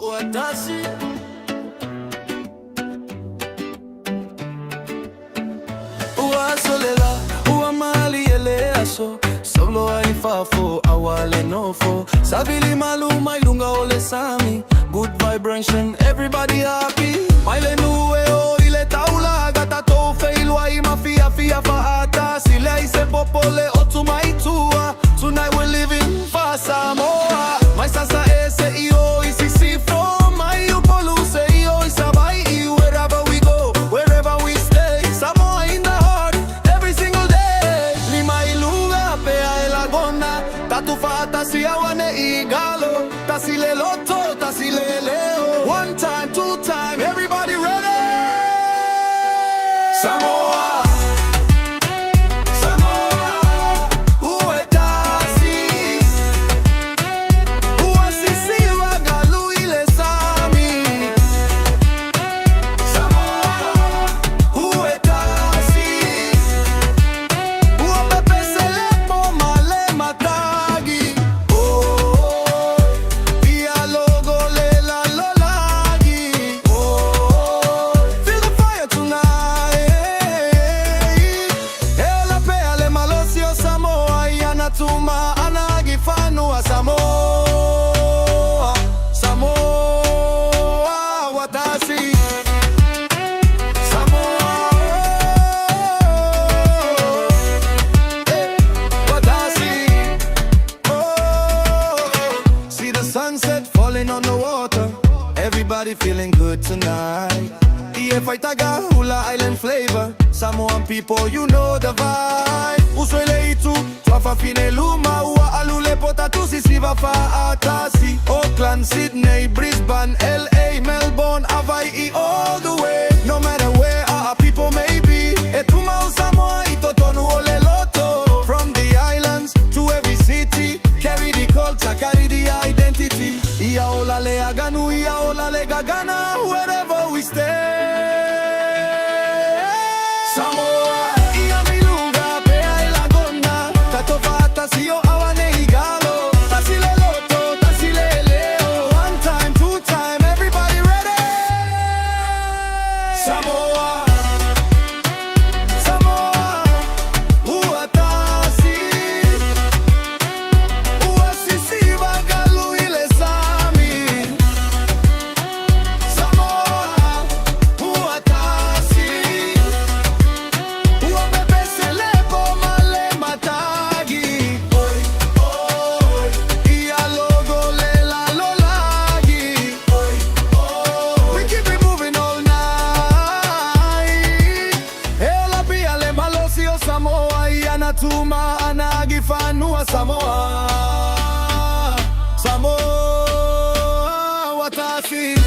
watashi uasolela uamali eleaso solo aifafo awale nofo sabili maluma ilunga ole sami good vibration everybody happy maile nueo ile taula gata tofe ilwa imafia fia faata sile ise popole otumaitua tonight we're living for Samoa my sasa ese iyo isisi from my upoluse iyo isabai wherever we go wherever we stay Samoa in the heart every single day lima iluga pea elagona tatufata siawane igalo tasile loto tasile leo one time two time everybody ready Samoa Tuma anagifanua Samoa Samoa watashi Samoa watashi see the sunset falling on the water everybody feeling good tonight Ieffaitaga hula island flavor Samoan people you know the vibe Uswele itu twafa fine luma ua alule pota tusi siva fa atasi Auckland, Sydney, Brisbane, LA, Melbourne, Hawaii all the way no matter where our people may be Etuma Samoa itotonu ole loto from the islands to every city carry the culture carry the identity Ia ola le aganu ia ola le gagana wherever we stay Samoa ia miluga pea elagona tatofata sio awane igalo tasile loto tasile leo one time two time everybody ready Samoa Samoa uatasi uasisi bagalu ile sami Samoa uatasi Samoa yanatuma anagifanua Samoa Samoa watashi